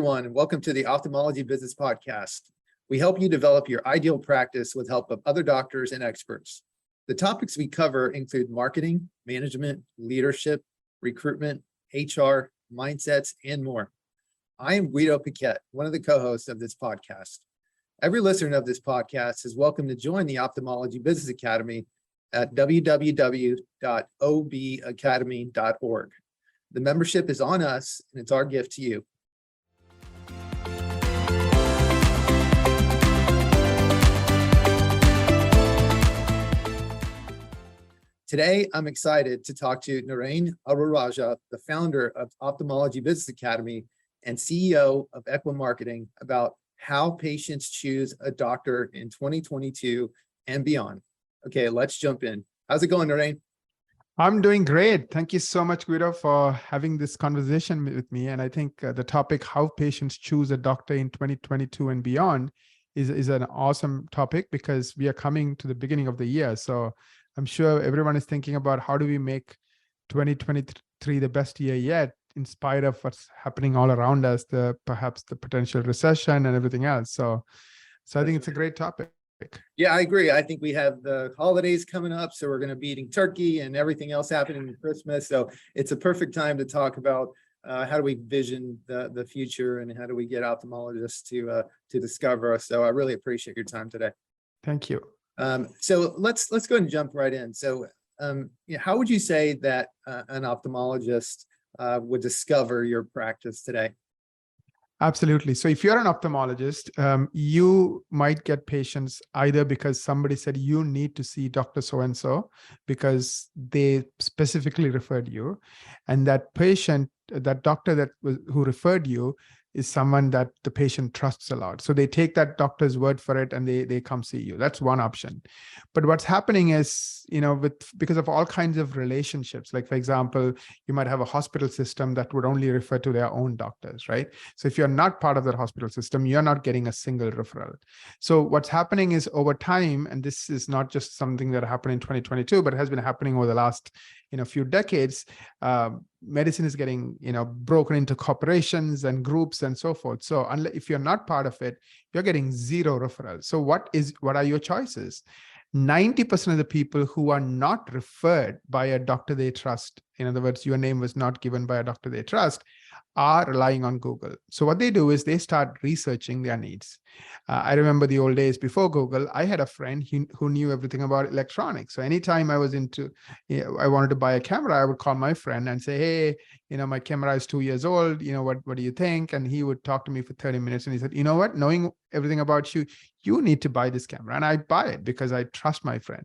everyone, and welcome to the Ophthalmology Business Podcast. We help you develop your ideal practice with help of other doctors and experts. The topics we cover include marketing, management, leadership, recruitment, HR, mindsets, and more. I am Guido Paquette, one of the co-hosts of this podcast. Every listener of this podcast is welcome to join the Ophthalmology Business Academy at www.obacademy.org. The membership is on us, and it's our gift to you. Today, I'm excited to talk to Naren Arulrajah, the founder of Ophthalmology Business Academy and CEO of Ekwa Marketing, about how patients choose a doctor in 2022 and beyond. Okay, let's jump in. How's it going, Naren? I'm doing great. Thank you so much, Guido, for having this conversation with me. And I think the topic, how patients choose a doctor in 2022 and beyond, is an awesome topic because we are coming to the beginning of the year. So I'm sure everyone is thinking about how do we make 2023 the best year yet, in spite of what's happening all around us, perhaps the potential recession and everything else. So I think it's a great topic. Yeah, I agree. I think we have the holidays coming up, so we're going to be eating turkey and everything else happening in Christmas. So it's a perfect time to talk about how do we vision the future and how do we get ophthalmologists to discover us. So I really appreciate your time today. Thank you. So let's go ahead and jump right in. So how would you say that an ophthalmologist would discover your practice today? Absolutely. So if you're an ophthalmologist, you might get patients either because somebody said you need to see Dr. So-and-so because they specifically referred you. And that patient, that doctor who referred you is someone that the patient trusts a lot. So they take that doctor's word for it and they come see you. That's one option. But what's happening is, because of all kinds of relationships, like for example, you might have a hospital system that would only refer to their own doctors, right? So if you're not part of that hospital system, you're not getting a single referral. So what's happening is over time, and this is not just something that happened in 2022, but it has been happening over the last few decades, medicine is getting, broken into corporations and groups and so forth. So if you're not part of it, you're getting zero referrals. So what are your choices? 90% of the people who are not referred by a doctor they trust, in other words, your name was not given by a doctor they trust, are relying on Google. So what they do is they start researching their needs. I remember the old days before Google, I had a friend who knew everything about electronics. So anytime I wanted to buy a camera, I would call my friend and say, hey, my camera is 2 years old. What do you think? And he would talk to me for 30 minutes. And he said, you know what, knowing everything about you, you need to buy this camera. And I buy it because I trust my friend.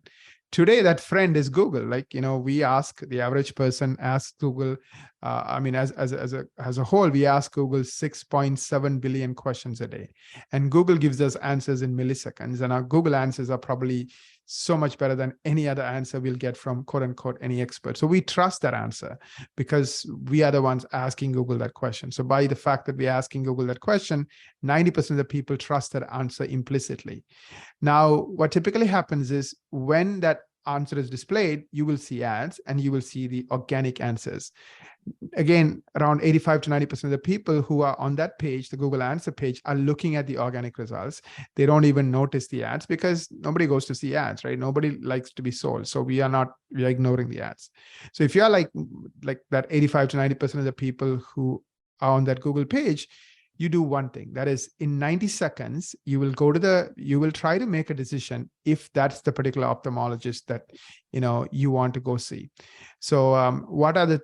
Today, that friend is Google. We ask, the average person asks Google, as a whole, we ask Google 6.7 billion questions a day. And Google gives us answers in milliseconds. And our Google answers are probably so much better than any other answer we'll get from quote unquote any expert. So we trust that answer because we are the ones asking Google that question. So by the fact that we're asking Google that question, 90% of the people trust that answer implicitly. Now, what typically happens is when that answer is displayed, you will see ads and you will see the organic answers. Again, around 85 to 90% of the people who are on that page, the Google answer page, are looking at the organic results. They don't even notice the ads because nobody goes to see ads, right? Nobody likes to be sold. So we are ignoring the ads. So if you're like that 85 to 90% of the people who are on that Google page, you do one thing. That is, in 90 seconds, you will try to make a decision if that's the particular ophthalmologist that you want to go see. So what are the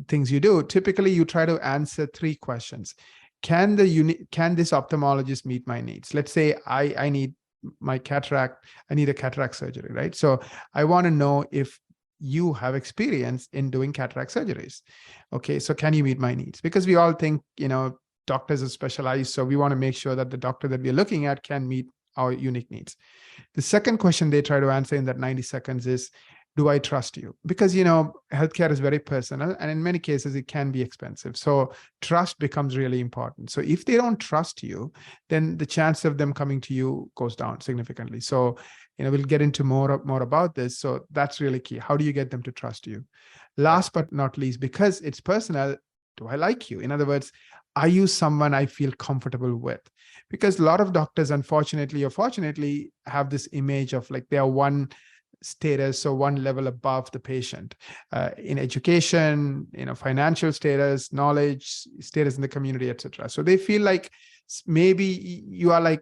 things you do? Typically, you try to answer 3 questions. Can this ophthalmologist meet my needs? Let's say I need a cataract surgery, right? So I want to know if you have experience in doing cataract surgeries. Okay, so can you meet my needs? Because we all think, doctors are specialized, so we want to make sure that the doctor that we're looking at can meet our unique needs. The second question they try to answer in that 90 seconds is, do I trust you? Because, healthcare is very personal, and in many cases, it can be expensive. So trust becomes really important. So if they don't trust you, then the chance of them coming to you goes down significantly. So, we'll get into more about this. So that's really key. How do you get them to trust you? Last but not least, because it's personal, do I like you? In other words, are you someone I feel comfortable with? Because a lot of doctors, unfortunately or fortunately, have this image of like they are one status or one level above the patient in education, financial status, knowledge, status in the community, etc. So they feel like maybe you are like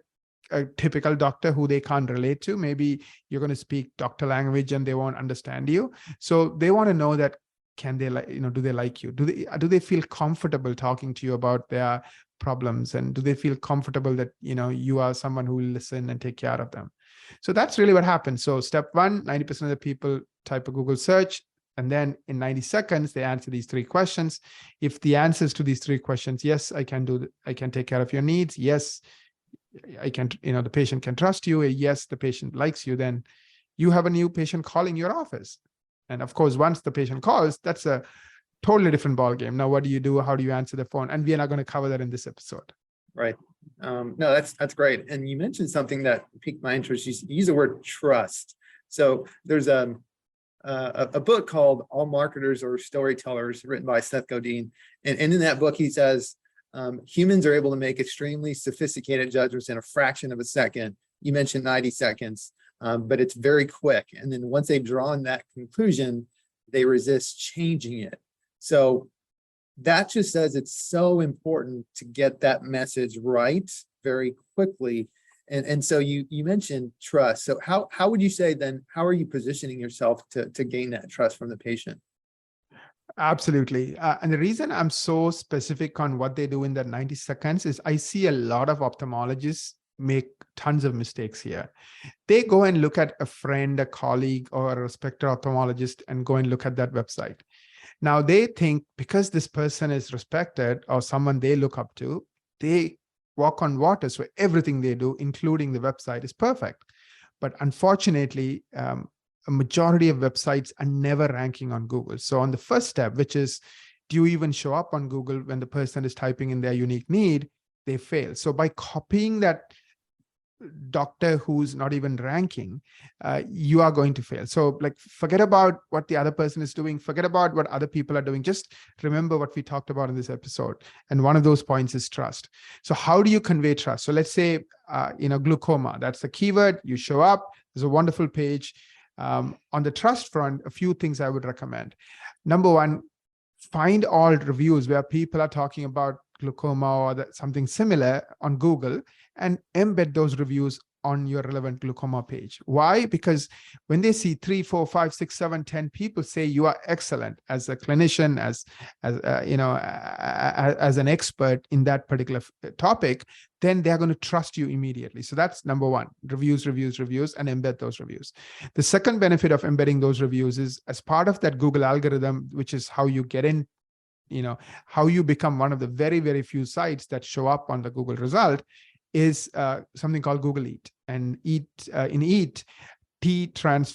a typical doctor who they can't relate to. Maybe you're going to speak doctor language and they won't understand you. So they want to know that, can they like, do they like you? Do they feel comfortable talking to you about their problems? And do they feel comfortable that, you are someone who will listen and take care of them? So that's really what happens. So step one, 90% of the people type a Google search, and then in 90 seconds, they answer these 3 questions. If the answers to these 3 questions, yes, I can take care of your needs. Yes, I can, the patient can trust you. Yes, the patient likes you. Then you have a new patient calling your office. And of course, once the patient calls, that's a totally different ballgame. Now, what do you do? How do you answer the phone? And we are not going to cover that in this episode. Right. No, that's great. And you mentioned something that piqued my interest. You use the word trust. So there's a book called All Marketers Are Storytellers, written by Seth Godin. And in that book, he says, humans are able to make extremely sophisticated judgments in a fraction of a second. You mentioned 90 seconds, but it's very quick. And then once they've drawn that conclusion, they resist changing it. So that just says it's so important to get that message right very quickly. And so you mentioned trust. So how would you say then, how are you positioning yourself to gain that trust from the patient? Absolutely. And the reason I'm so specific on what they do in that 90 seconds is I see a lot of ophthalmologists make tons of mistakes here. They go and look at a friend, a colleague, or a respected ophthalmologist and go and look at that website. Now they think because this person is respected or someone they look up to, they walk on water. So everything they do, including the website, is perfect. But unfortunately, a majority of websites are never ranking on Google. So on the first step, which is, do you even show up on Google when the person is typing in their unique need, they fail. So by copying that doctor who's not even ranking, you are going to fail. So like, forget about what the other person is doing, forget about what other people are doing. Just remember what we talked about in this episode. And one of those points is trust. So how do you convey trust? So let's say, glaucoma, that's the keyword. You show up, there's a wonderful page. On the trust front, a few things I would recommend. Number one, find all reviews where people are talking about glaucoma or something similar on Google and embed those reviews on your relevant glaucoma page. Why? Because when they see 3, 4, 5, 6, 7, 10 people say you are excellent as a clinician, as an expert in that particular topic, then they're going to trust you immediately. So that's number one, reviews, and embed those reviews. The second benefit of embedding those reviews is as part of that Google algorithm, which is how you get in, how you become one of the very, very few sites that show up on the Google result, is something called Google Eat. And in Eat, T stands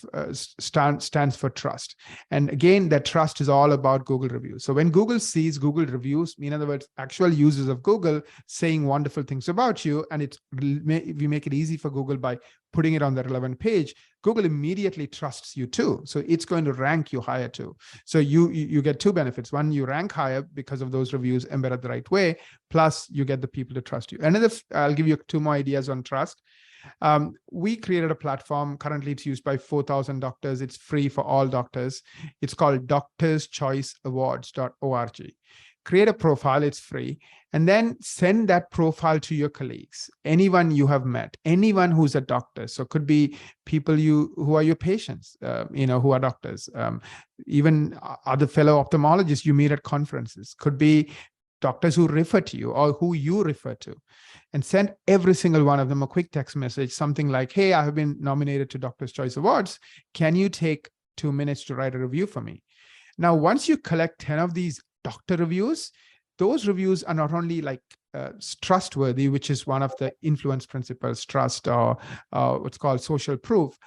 for trust. And again, that trust is all about Google reviews. So when Google sees Google reviews, in other words, actual users of Google saying wonderful things about you, and we make it easy for Google by putting it on the relevant page, Google immediately trusts you too. So it's going to rank you higher too. So you get 2 benefits. One, you rank higher because of those reviews embedded the right way, plus you get the people to trust you. I'll give you 2 more ideas on trust. We created a platform. Currently, it's used by 4,000 doctors. It's free for all doctors. It's called doctorschoiceawards.org. Create a profile. It's free. And then send that profile to your colleagues, anyone you have met, anyone who's a doctor. So it could be people who are your patients, who are doctors, even other fellow ophthalmologists you meet at conferences. Could be doctors who refer to you or who you refer to, and send every single one of them a quick text message, something like, hey, I have been nominated to Doctor's Choice Awards. Can you take 2 minutes to write a review for me? Now, once you collect 10 of these doctor reviews, those reviews are not only like trustworthy, which is one of the influence principles, trust, or what's called social proof,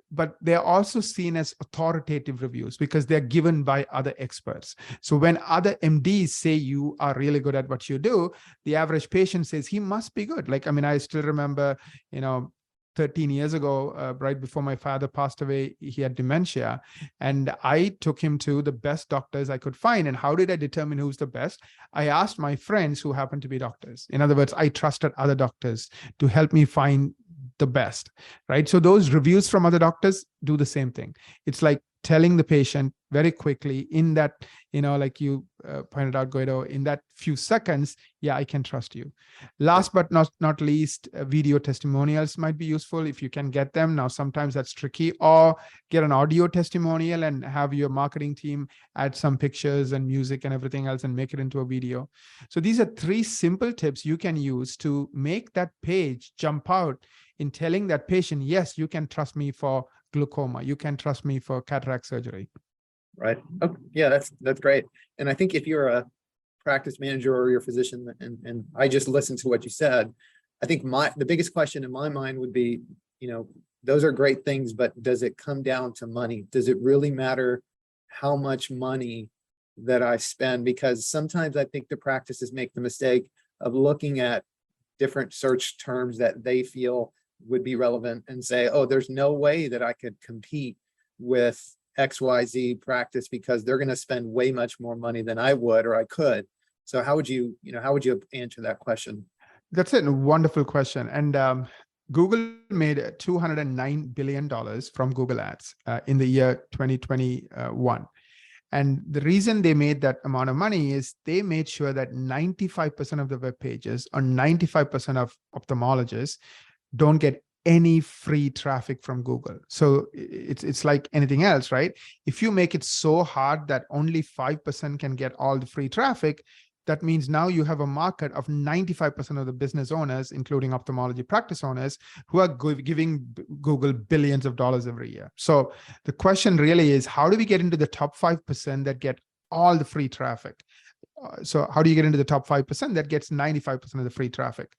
but they're also seen as authoritative reviews because they're given by other experts. So when other MDs say you are really good at what you do, the average patient says he must be good. I still remember, 13 years ago, right before my father passed away. He had dementia, and I took him to the best doctors I could find. And how did I determine who's the best? I asked my friends who happened to be doctors. In other words, I trusted other doctors to help me find the best, right? So those reviews from other doctors do the same thing. It's like telling the patient very quickly in that, like you pointed out, Guido, in that few seconds, yeah, I can trust you. Last but not least, video testimonials might be useful if you can get them. Now, sometimes that's tricky, or get an audio testimonial and have your marketing team add some pictures and music and everything else and make it into a video. So these are 3 simple tips you can use to make that page jump out in telling that patient, yes, you can trust me for glaucoma. You can trust me for cataract surgery. Right. Oh, yeah, that's great. And I think if you're a practice manager or your physician, and I just listened to what you said, I think the biggest question in my mind would be, those are great things, but does it come down to money? Does it really matter how much money that I spend? Because sometimes I think the practices make the mistake of looking at different search terms that they feel would be relevant and say, oh, there's no way that I could compete with XYZ practice because they're going to spend way much more money than I would or I could. So how would you answer that question? That's a wonderful question. And Google made $209 billion from Google Ads in the year 2021. And the reason they made that amount of money is they made sure that 95% of the web pages or 95% of ophthalmologists don't get any free traffic from Google. So it's like anything else, right? If you make it so hard that only 5% can get all the free traffic, that means now you have a market of 95% of the business owners, including ophthalmology practice owners, who are giving Google billions of dollars every year. So the question really is, how do we get into the top 5% that get all the free traffic? So how do you get into the top 5% that gets 95% of the free traffic?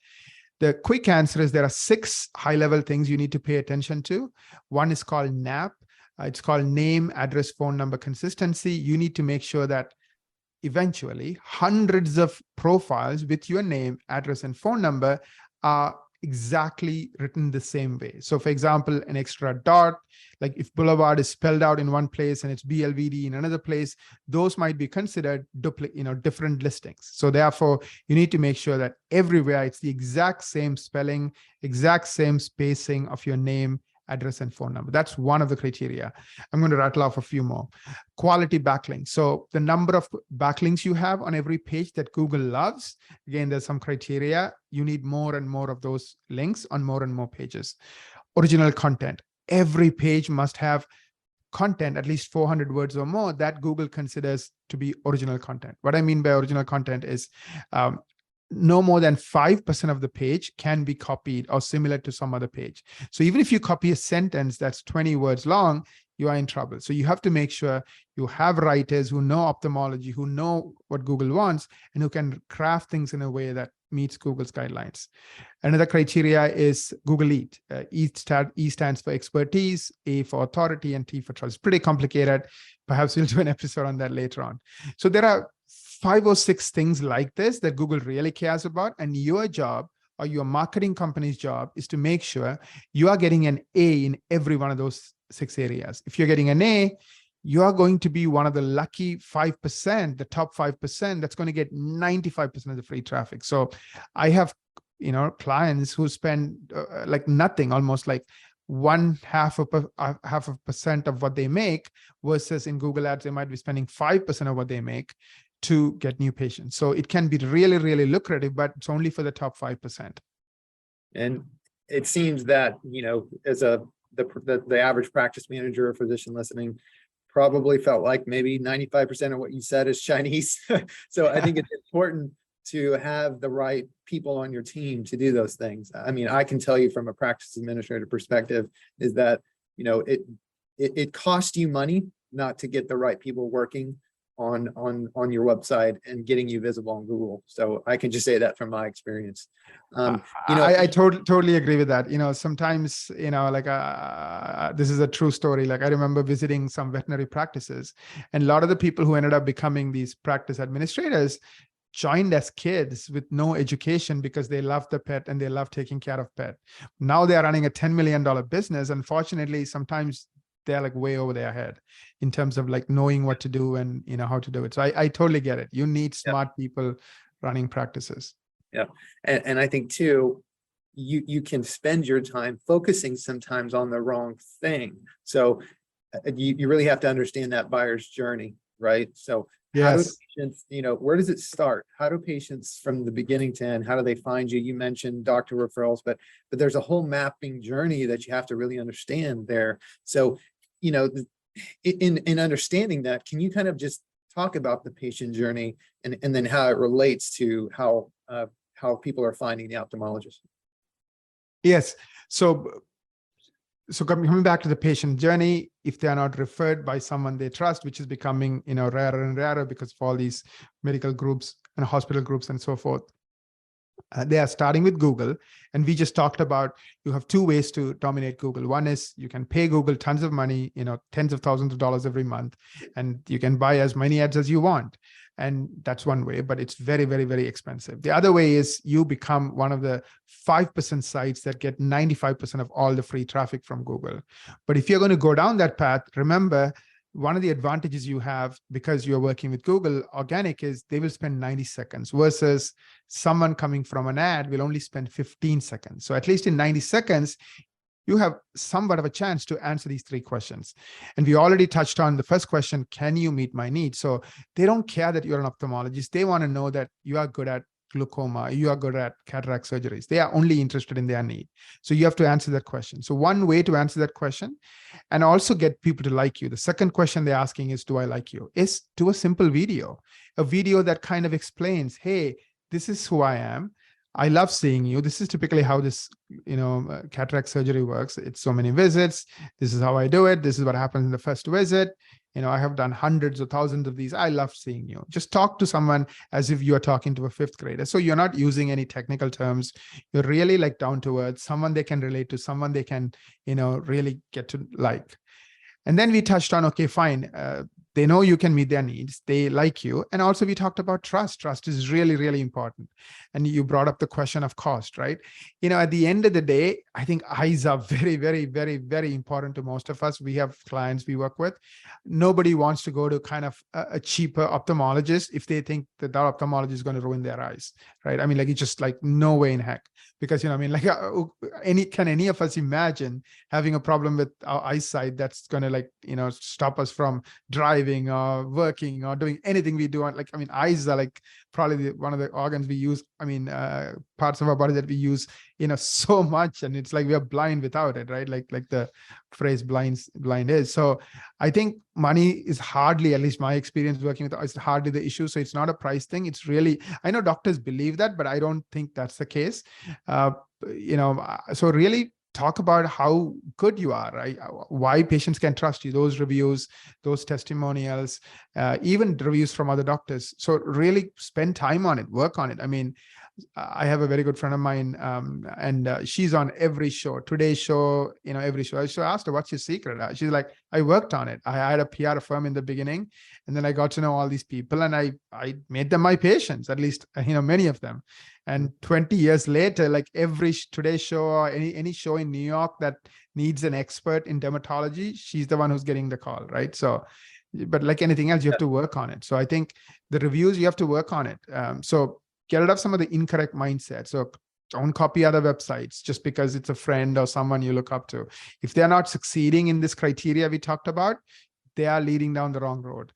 The quick answer is there are 6 high-level things you need to pay attention to. One is called NAP. It's called name, address, phone number consistency. You need to make sure that eventually hundreds of profiles with your name, address, and phone number are exactly written the same way. So for example, an extra dot, like if Boulevard is spelled out in one place and it's BLVD in another place, those might be considered different listings. So therefore, you need to make sure that everywhere it's the exact same spelling, exact same spacing of your name, address, and phone number. That's one of the criteria. I'm going to rattle off a few more. Quality backlinks. So the number of backlinks you have on every page that Google loves, again, there's some criteria. You need more and more of those links on more and more pages. Original content. Every page must have content, at least 400 words or more, that Google considers to be original content. What I mean by original content is no more than 5% of the page can be copied or similar to some other page. So even if you copy a sentence that's 20 words long, you are in trouble. So you have to make sure you have writers who know ophthalmology, who know what Google wants, and who can craft things in a way that meets Google's guidelines. Another criteria is Google EAT. E stands for expertise, A for authority, and T for trust. Pretty complicated. Perhaps we'll do an episode on that later on. So there are 5 or 6 things like this that Google really cares about, and your job or your marketing company's job is to make sure you are getting an A in every one of those 6 areas. If you're getting an A, you are going to be one of the lucky 5%, the top 5% that's going to get 95% of the free traffic. So I have, clients who spend like nothing, almost like 0.5% of what they make, versus in Google Ads, they might be spending 5% of what they make to get new patients. So it can be really, really lucrative, but it's only for the top 5%. And it seems that, as the average practice manager or physician listening probably felt like maybe 95% of what you said is Chinese. So I think it's important to have the right people on your team to do those things. I mean, I can tell you from a practice administrator perspective is that, it costs you money not to get the right people working on your website and getting you visible on Google. So I can just say that from my experience. I totally agree with that. Sometimes, this is a true story. Like I remember visiting some veterinary practices, and a lot of the people who ended up becoming these practice administrators, joined as kids with no education because they love the pet and they love taking care of pet. Now they're running a $10 million business. Unfortunately, sometimes they're like way over their head in terms of like knowing what to do and how to do it. So I totally get it. You need smart people running practices. Yeah. And I think too, you can spend your time focusing sometimes on the wrong thing. So you really have to understand that buyer's journey, right? So how do patients, where does it start? How do patients from the beginning to end, how do they find you? You mentioned doctor referrals, but there's a whole mapping journey that you have to really understand there. So, in understanding that, can you kind of just talk about the patient journey and then how it relates to how people are finding the ophthalmologist? Yes. So coming back to the patient journey, if they are not referred by someone they trust, which is becoming, rarer and rarer because of all these medical groups and hospital groups and so forth, they are starting with Google. And we just talked about, you have two ways to dominate Google. One is you can pay Google tons of money, tens of thousands of dollars every month, and you can buy as many ads as you want. And that's one way, but it's very, very, very expensive. The other way is you become one of the 5% sites that get 95% of all the free traffic from Google. But if you're going to go down that path, remember, one of the advantages you have because you're working with Google organic is they will spend 90 seconds versus someone coming from an ad will only spend 15 seconds. So at least in 90 seconds, you have somewhat of a chance to answer these three questions. And we already touched on the first question, can you meet my needs? So they don't care that you're an ophthalmologist. They want to know that you are good at glaucoma, you are good at cataract surgeries. They are only interested in their need. So you have to answer that question. So one way to answer that question and also get people to like you. The second question they're asking is, do I like you? Is do a simple video, a video that kind of explains, hey, this is who I am. I love seeing you. This is typically how this, cataract surgery works. It's so many visits. This is how I do it. This is what happens in the first visit. I have done hundreds or thousands of these. I love seeing you. Just talk to someone as if you are talking to a fifth grader. So you're not using any technical terms. You're really like down to earth, someone they can relate to, someone they can, really get to like. And then we touched on, okay, fine. They know you can meet their needs. They like you. And also we talked about trust. Trust is really, really important. And you brought up the question of cost, right? At the end of the day, I think eyes are very, very, very, very important to most of us. We have clients we work with. Nobody wants to go to kind of a cheaper ophthalmologist if they think that ophthalmologist is going to ruin their eyes, right? I mean, like, it's just like no way in heck. Because, can any of us imagine having a problem with our eyesight that's going to stop us from driving or working or doing anything we do? Eyes are like probably one of the organs we use. Parts of our body that we use, so much, and it's like we are blind without it, right? Like the phrase blind is. So I think money is hardly, at least my experience working with, is hardly the issue. So it's not a price thing. It's really, I know doctors believe that, but I don't think that's the case. So really talk about how good you are, right? Why patients can trust you, those reviews, those testimonials, even reviews from other doctors. So really spend time on it, work on it. I have a very good friend of mine, and she's on every show, Today's Show, every show. So I asked her, what's your secret? She's like, I worked on it. I had a PR firm in the beginning, and then I got to know all these people, and I made them my patients, at least, many of them. And 20 years later, like every Today's Show or any show in New York that needs an expert in dermatology, she's the one who's getting the call, right? So, but like anything else, you have to work on it. So I think the reviews, you have to work on it. So get rid of some of the incorrect mindset. So don't copy other websites just because it's a friend or someone you look up to. If they're not succeeding in this criteria we talked about, they are leading down the wrong road.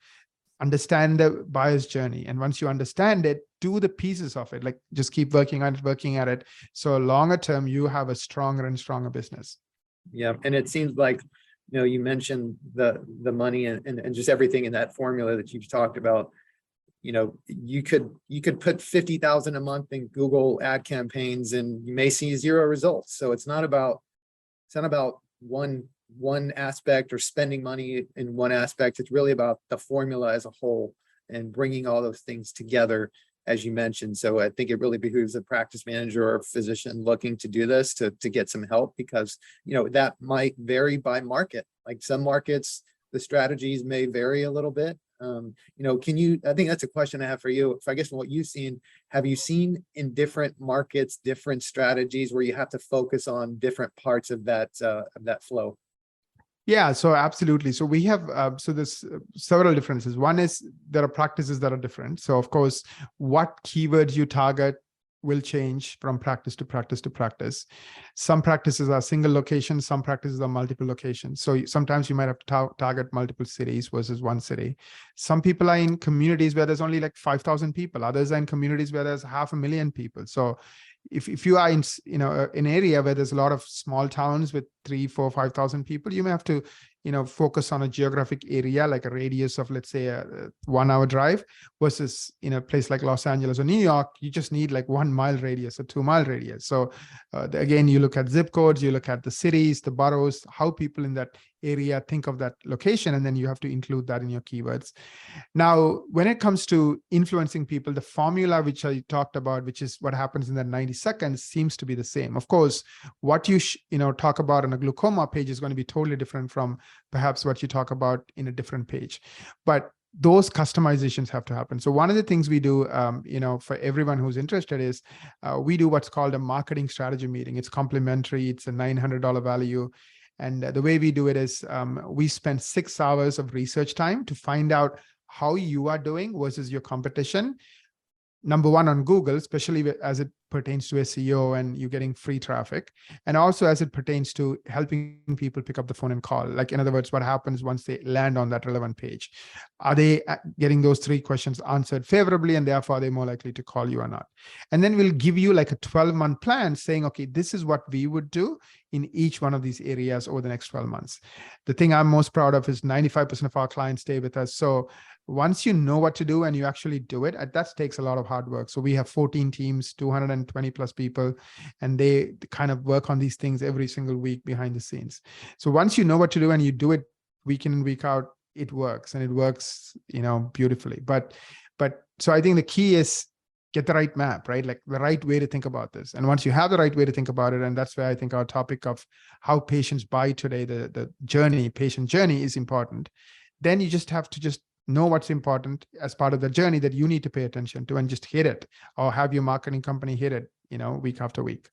Understand the buyer's journey. And once you understand it, do the pieces of it. Like just keep working on it, working at it. So longer term, you have a stronger and stronger business. Yeah. And it seems like, you mentioned the money and just everything in that formula that you've talked about. You could put 50,000 a month in Google ad campaigns and you may see zero results. So it's not about one aspect or spending money in one aspect. It's really about the formula as a whole and bringing all those things together, as you mentioned. So I think it really behooves a practice manager or physician looking to do this to get some help, because that might vary by market. Like some markets, the strategies may vary a little bit. I think that's a question I have for you. If I guess from what you've seen, have you seen in different markets, different strategies where you have to focus on different parts of that flow? Yeah, so absolutely. So we have, so there's several differences. One is there are practices that are different. So of course, what keywords you target will change from practice to practice to practice. Some practices are single locations, some practices are multiple locations. So sometimes you might have to target multiple cities versus one city. Some people are in communities where there's only like 5,000 people. Others are in communities where there's 500,000 people. So if you are in an area where there's a lot of small towns with 3, 4, 5,000 people, you may have to focus on a geographic area, like a radius of, let's say, a 1-hour drive, versus in a place like Los Angeles or New York, you just need like 1 mile radius or 2 mile radius. So again, you look at zip codes, you look at the cities, the boroughs, how people in that area think of that location, and then you have to include that in your keywords. Now, when it comes to influencing people, the formula which I talked about, which is what happens in that 90 seconds, seems to be the same. Of course, what you talk about on a glaucoma page is going to be totally different from perhaps what you talk about in a different page, but those customizations have to happen. So one of the things we do, for everyone who's interested is we do what's called a marketing strategy meeting. It's complimentary. It's a $900 value. And the way we do it is we spend 6 hours of research time to find out how you are doing versus your competition. Number one, on Google, especially as it pertains to SEO and you getting free traffic, and also as it pertains to helping people pick up the phone and call. Like, in other words, what happens once they land on that relevant page? Are they getting those 3 questions answered favorably, and therefore are they more likely to call you or not? And then we'll give you like a 12-month plan saying, okay, this is what we would do in each one of these areas over the next 12 months. The thing I'm most proud of is 95% of our clients stay with us. So once you know what to do and you actually do it, that takes a lot of hard work. So we have 14 teams, 220 plus people, and they kind of work on these things every single week behind the scenes. So once you know what to do and you do it week in and week out, it works, and it works, beautifully. But so I think the key is get the right map, right? Like the right way to think about this. And once you have the right way to think about it, and that's where I think our topic of how patients buy today, the patient journey is important. Then you just have to know what's important as part of the journey that you need to pay attention to, and just hit it, or have your marketing company hit it, week after week.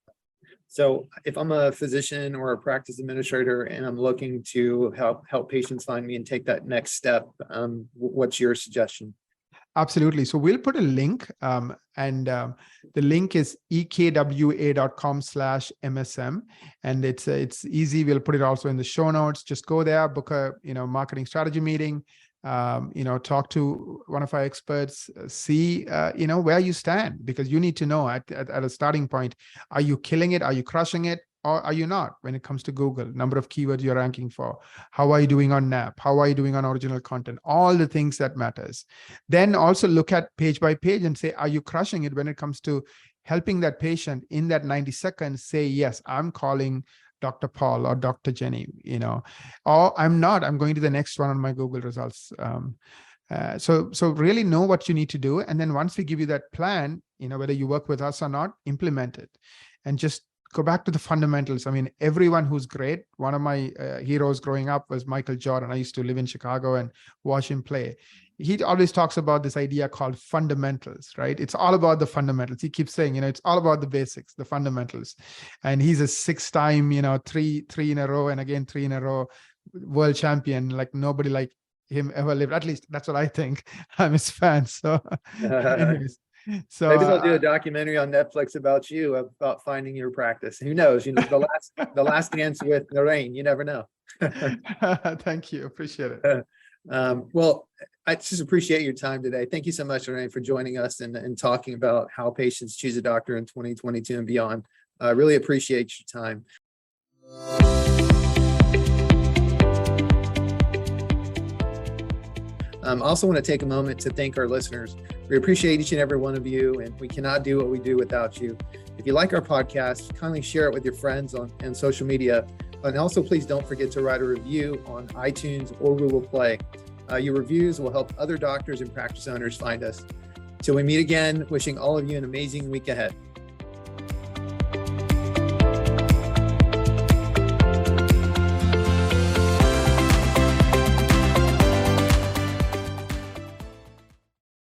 So if I'm a physician or a practice administrator and I'm looking to help patients find me and take that next step, what's your suggestion? Absolutely. So we'll put a link, and the link is ekwa.com/MSM, and it's easy. We'll put it also in the show notes. Just go there, book a marketing strategy meeting, talk to one of our experts, see where you stand, because you need to know at a starting point, are you killing it? Are you crushing it? Or are you not when it comes to Google? Number of keywords you're ranking for. How are you doing on NAP? How are you doing on original content? All the things that matters. Then also look at page by page and say, are you crushing it when it comes to helping that patient in that 90 seconds say, yes, I'm calling Dr. Paul or Dr. Jenny, or I'm not, I'm going to the next one on my Google results. So really know what you need to do. And then once we give you that plan, whether you work with us or not, implement it, and just go back to the fundamentals. I mean, everyone who's great, one of my heroes growing up was Michael Jordan. I used to live in Chicago and watch him play. He always talks about this idea called fundamentals, right? It's all about the fundamentals. He keeps saying, it's all about the basics, the fundamentals. And he's a 6-time, 3 in a row, and again 3 in a row world champion. Like nobody like him ever lived. At least that's what I think. I'm his fan. So anyways. So maybe they'll do a documentary on Netflix about you, about finding your practice. Who knows? The last dance with Naren. You never know. Thank you. Appreciate it. Well, I just appreciate your time today. Thank you so much, Naren, for joining us and talking about how patients choose a doctor in 2022 and beyond. I really appreciate your time. I also want to take a moment to thank our listeners. We appreciate each and every one of you, and we cannot do what we do without you. If you like our podcast, kindly share it with your friends on social media. And also, please don't forget to write a review on iTunes or Google Play. Your reviews will help other doctors and practice owners find us. Till we meet again, wishing all of you an amazing week ahead.